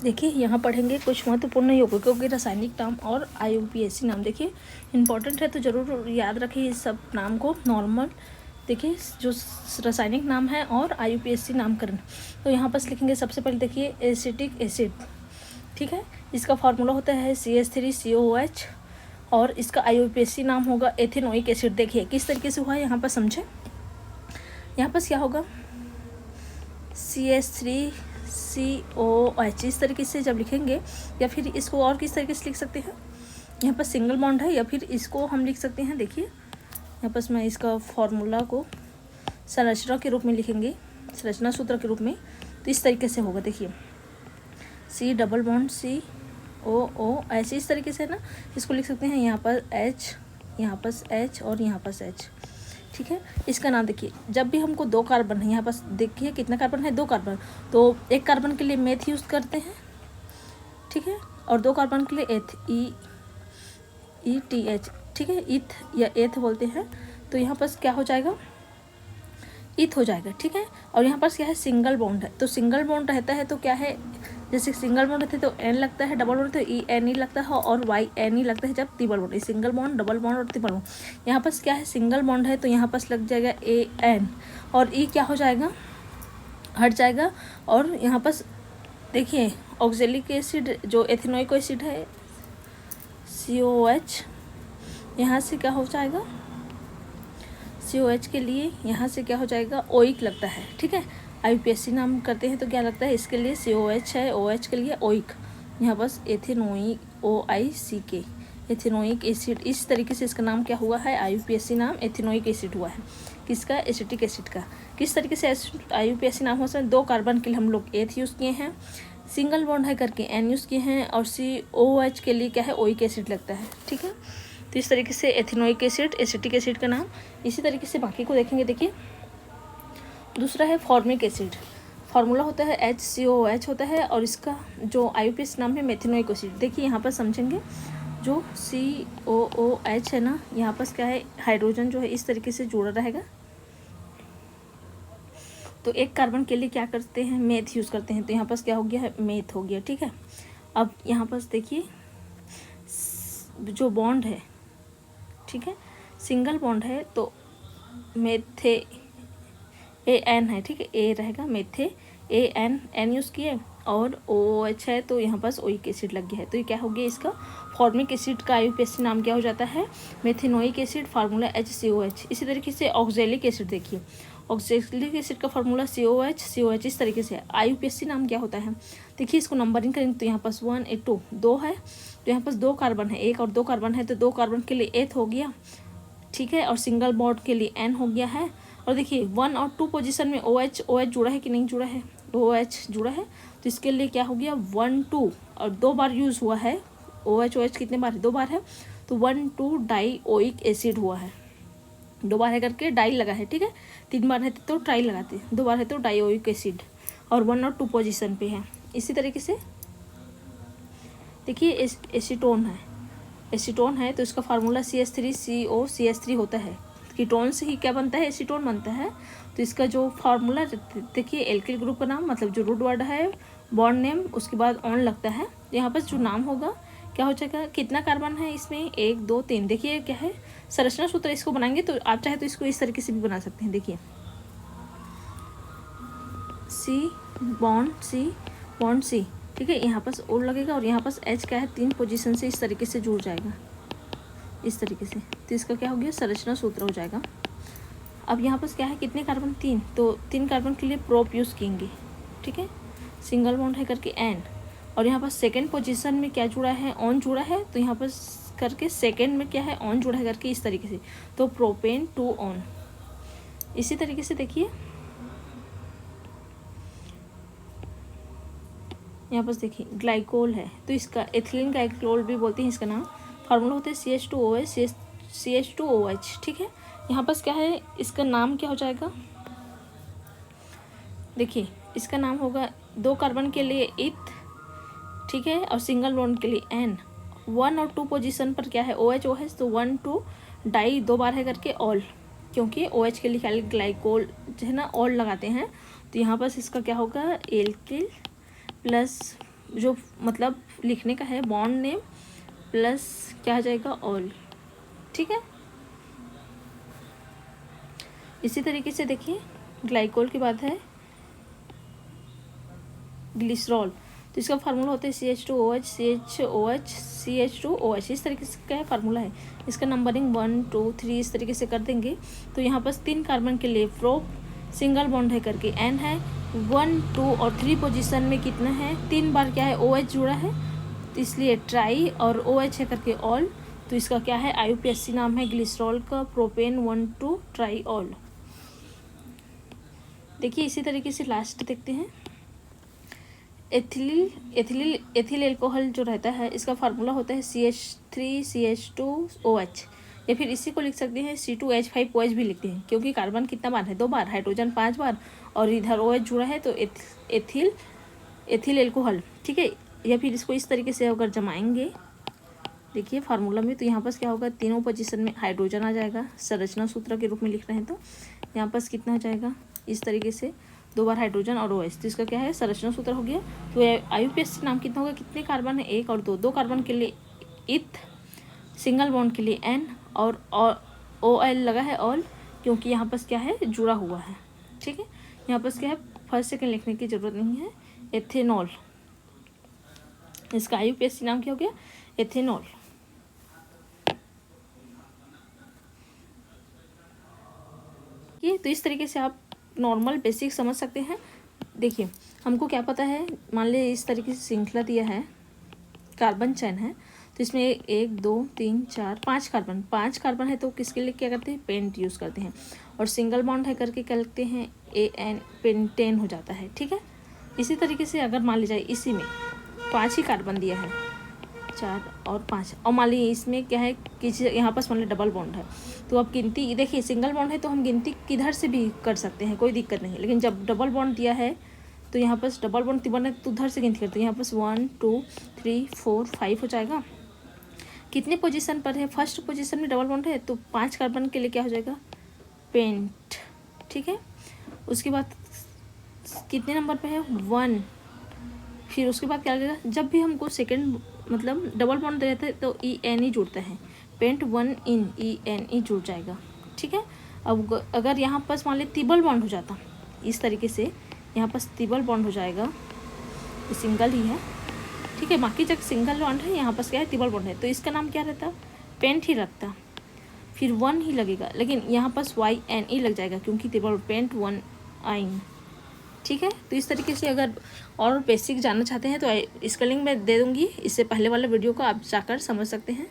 देखिए यहाँ पढ़ेंगे कुछ महत्वपूर्ण यौगिकों के रासायनिक नाम और IUPAC नाम। देखिए इंपॉर्टेंट है तो ज़रूर याद रखिए इस सब नाम को। नॉर्मल देखिए जो रासायनिक नाम है और IUPAC नामकरण। तो यहाँ पर लिखेंगे सबसे पहले देखिए एसिटिक एसिड, ठीक है, इसका फार्मूला होता है CH3COOH और इसका IUPAC नाम होगा एथेनोइक एसिड। देखिए किस तरीके से हुआ है यहाँ पर समझे। यहाँ पर क्या होगा CH3COOH इस तरीके से जब लिखेंगे, या फिर इसको और किस तरीके से लिख सकते हैं, यहाँ पर सिंगल बॉन्ड है, या फिर इसको हम लिख सकते हैं। देखिए यहाँ पर मैं इसका फॉर्मूला को संरचना के रूप में लिखेंगे, संरचना सूत्र के रूप में, तो इस तरीके से होगा। देखिए C डबल बॉन्ड COOH इस तरीके से ना इसको लिख सकते हैं। यहाँ पर H, यहाँ पर H और यहाँ पर H, ठीक है। इसका नाम देखिए, जब भी हमको 2 कार्बन है, यहाँ पर देखिए कितना कार्बन है, 2 कार्बन, तो एक कार्बन के लिए मेथ यूज़ करते हैं, ठीक है, और 2 कार्बन के लिए एथ, ETH, ठीक है, इथ या एथ बोलते हैं। तो यहाँ पर क्या हो जाएगा, इथ हो जाएगा, ठीक है। और यहाँ पर क्या है, सिंगल बॉन्ड है, तो सिंगल बॉन्ड रहता है तो क्या है, जैसे सिंगल बॉन्ड रहते तो N लगता है, डबल बॉन्ड तो ENE लगता है और YNE लगता है जब triple bond. Single bond, double bond और ट्रिपल बॉन्ड। यहाँ पर क्या है, सिंगल बॉन्ड है तो यहाँ पर लग जाएगा AN और E क्या हो जाएगा, हट जाएगा। और यहाँ पर देखिए ऑक्जेलिक एसिड जो एथेनोइक एसिड है COOH, यहाँ से क्या हो जाएगा, COH के लिए यहाँ से क्या हो जाएगा, ओइक लगता है, ठीक है। IUPAC नाम करते हैं तो क्या लगता है, इसके लिए COH है, OH के लिए ओइक, यहाँ बस एथेनोइक OICK एथेनोइक एसिड। इस तरीके से इसका नाम क्या हुआ है, IUPAC नाम एथेनोइक एसिड हुआ है। किसका, एसिटिक एसिड का। किस तरीके से IUPAC नाम हो सकता है, 2 कार्बन के लिए हम लोग एथ यूज़ किए हैं, सिंगल बॉन्ड है करके N यूज़ किए हैं, और COOH के लिए क्या है, ओइक एसिड लगता है, ठीक है। तो इस तरीके से एथेनोइक एसिड एसिटिक एसिड का नाम। इसी तरीके से बाकी को देखेंगे। देखिए दूसरा है फॉर्मिक एसिड, फार्मूला होता है HCOOH होता है, और इसका जो IUPAC नाम है मेथेनोइक एसिड। देखिए यहाँ पर समझेंगे, जो COOH है ना, यहाँ पर क्या है, हाइड्रोजन जो है इस तरीके से जुड़ा रहेगा, तो एक कार्बन के लिए क्या करते हैं, मेथ यूज़ करते हैं, तो यहाँ पर क्या हो गया, मेथ हो गया, ठीक है। अब यहाँ पर देखिए जो बॉन्ड है, ठीक है, सिंगल बॉन्ड है तो मेथे AN है, ठीक है, A रहेगा, मेथे AN यूज़ किए, और OH है तो यहाँ पास ओइक एसिड लग गया है, तो ये क्या हो गया, इसका फॉर्मिक एसिड का IUPAC नाम क्या हो जाता है, मेथेनोइक एसिड, फार्मूला HCOH। इसी तरीके से ऑक्जेलिक एसिड, देखिए ऑक्जेलिक एसिड का फार्मूला COH इस तरीके से। IUPAC नाम क्या होता है, देखिए इसको नंबरिंग करेंगे तो यहाँ पास 1 2 2 है, तो यहाँ पास 2 कार्बन है, 1 और 2 कार्बन है, तो 2 कार्बन के लिए एथ हो गया, ठीक है, और सिंगल बॉन्ड के लिए N हो गया है। और देखिए 1 और 2 पोजीशन में OH जुड़ा है कि नहीं जुड़ा है, OH जुड़ा है, तो इसके लिए क्या हो गया, 1 2 और 2 बार यूज़ हुआ है, OH कितने बार है, 2 बार है, तो 1 2 डाई ओइक एसिड हुआ है, 2 बार है करके डाई लगा है, ठीक है, 3 बार है तो ट्राई लगाते हैं, 2 बार है तो डाई ओइक एसिड, और 1 और 2 पोजीशन पे है। इसी तरीके से देखिए एसीटोन है, तो इसका फार्मूला CH3COCH3 होता है। कीटोन से ही क्या बनता है, एसीटोन बनता है। तो इसका जो फार्मूला देखिए, एल्किल ग्रुप का नाम, मतलब जो रूट वर्ड है, बॉन्ड नेम, उसके बाद ऑन लगता है, यहाँ पर जो नाम होगा क्या हो जाएगा, कितना कार्बन है इसमें, 1 2 3। देखिए क्या है, संरचना सूत्र इसको बनाएंगे तो आप चाहे तो इसको इस तरीके से भी बना सकते हैं। देखिए C बॉन्ड C, ठीक है, यहाँ पास O लगेगा, और यहाँ पास H क्या है, 3 पोजीशन से इस तरीके से जुड़ जाएगा, इस तरीके से, तो इसका क्या हो गया, संरचना सूत्र हो जाएगा। अब यहाँ पास क्या है, कितने कार्बन, 3, तो 3 कार्बन के लिए प्रोप यूज़ करेंगे, ठीक है, सिंगल बॉन्ड है करके N, और यहाँ पास सेकेंड पोजीशन में क्या जुड़ा है, ऑन जुड़ा है, तो यहाँ पर करके सेकेंड में क्या है, ऑन जुड़ा है करके इस तरीके से, तो प्रोपेन 2 ऑन। इसी तरीके से देखिए यहाँ पर देखिए ग्लाइकोल है, तो इसका एथिलीन ग्लाइकोल भी बोलते हैं, इसका नाम फार्मूला होता है CH2OH, ठीक है। यहाँ पर क्या है, इसका नाम क्या हो जाएगा, देखिए इसका नाम होगा, 2 कार्बन के लिए इथ, ठीक है, और सिंगल बॉन्ड के लिए N, 1 और 2 पोजीशन पर क्या है, OH, तो 1 2 डाई 2 बार है करके ऑल, क्योंकि OH के लिए खाली ग्लाइकोल जो है ना ऑल लगाते हैं, तो यहाँ पर इसका क्या होगा, एल्किल प्लस जो मतलब लिखने का है बॉन्ड नेम प्लस क्या आ जाएगा ऑल, ठीक है। इसी तरीके से देखिए ग्लाइकोल की बात है, ग्लिसरॉल, तो इसका फार्मूला होता है CH2OH CHOH CH2OH, इस तरीके से क्या है फार्मूला है। इसका नंबरिंग 1 2 3 इस तरीके से कर देंगे। तो यहाँ पर 3 कार्बन के लिए प्रोप सिंगल बॉन्ड है करके N है, 1 2 और 3 पोजीशन में कितना है, 3 बार क्या है OH जुड़ा है, तो इसलिए ट्राई और OH है करके ऑल। तो इसका क्या है IUPAC नाम है ग्लिसरॉल का, प्रोपेन 1 2 ट्राई ऑल। देखिए इसी तरीके से लास्ट देखते हैं, एथिल एल्कोहल जो रहता है इसका फार्मूला होता है CH3CH2OH, या फिर इसी को लिख सकते हैं C2H5OH भी लिखते हैं, क्योंकि कार्बन कितना बार है 2 बार, हाइड्रोजन 5 बार और इधर OH जुड़ा है, तो एथिल एल्कोहल, ठीक है। या फिर इसको इस तरीके से अगर जमाएंगे देखिए फार्मूला में, तो यहाँ पर क्या होगा, तीनों पोजीशन में हाइड्रोजन आ जाएगा, संरचना सूत्र के रूप में लिख रहे हैं तो यहाँ पर कितना हो जाएगा, इस तरीके से 2 बार हाइड्रोजन और OH, तो इसका क्या है संरचना सूत्र हो गया। तो IUPAC नाम कितना होगा, कितने कार्बन है 1 और 2 कार्बन के लिए इथ, सिंगल बॉन्ड के लिए N और OL लगा है ऑल, क्योंकि यहाँ पर क्या है जुड़ा हुआ है, ठीक है। यहाँ पर क्या है फर्स्ट सेकंड लिखने की ज़रूरत नहीं है, एथेनॉल, इसका IUPAC नाम क्या हो गया, एथेनॉल। ये तो इस तरीके से आप नॉर्मल बेसिक समझ सकते हैं। देखिए हमको क्या पता है, मान लीजिए इस तरीके से श्रृंखला दिया है, कार्बन चैन है, तो इसमें 1 2 3 4 5 कार्बन है, तो किसके लिए क्या करते हैं, पेंट यूज़ करते हैं, और सिंगल बॉन्ड है करके क्या लिखते हैं AN, पेंटेन हो जाता है, ठीक है। इसी तरीके से अगर मान लीजिए इसी में 5 ही कार्बन दिया है, 4 और 5, और मान लीजिए इसमें क्या है किसी यहाँ पर मान लीजिए डबल बॉन्ड है, तो अब गिनती देखिए सिंगल बॉन्ड है तो हम गिनती किधर से भी कर सकते हैं, कोई दिक्कत नहीं, लेकिन जब डबल बॉन्ड दिया है तो यहाँ पर डबल बॉन्ड तिबन है तो उधर से गिनती करते हैं, यहाँ पर 1 2 3 4 5 हो जाएगा। कितने पोजीशन पर है, फर्स्ट पोजीशन में डबल बॉन्ड है, तो 5 कार्बन के लिए क्या हो जाएगा, पेंट, ठीक है। उसके बाद कितने नंबर पे है 1, फिर उसके बाद क्या लगेगा, जब भी हमको सेकेंड मतलब डबल बॉन्ड रहता है तो EN जुड़ता है, पेंट 1 इन ENE जुड़ जाएगा, ठीक है। अब अगर यहाँ पर मान लीजिए ट्रिपल बॉन्ड हो जाता, इस तरीके से यहाँ पर ट्रिपल बॉन्ड हो जाएगा, सिंगल ही है, ठीक है, बाकी जब सिंगल बॉन्ड है यहाँ पर क्या है ट्रिपल बॉन्ड है, तो इसका नाम क्या रहता, पेंट ही रखता, फिर 1 ही लगेगा, लेकिन यहाँ पर YNE लग जाएगा क्योंकि ट्रिपल पेंट 1 आइन, ठीक है। तो इस तरीके से अगर और बेसिक जानना चाहते हैं तो स्पेलिंग में दे दूँगी, इससे पहले वाले वीडियो को आप जाकर समझ सकते हैं।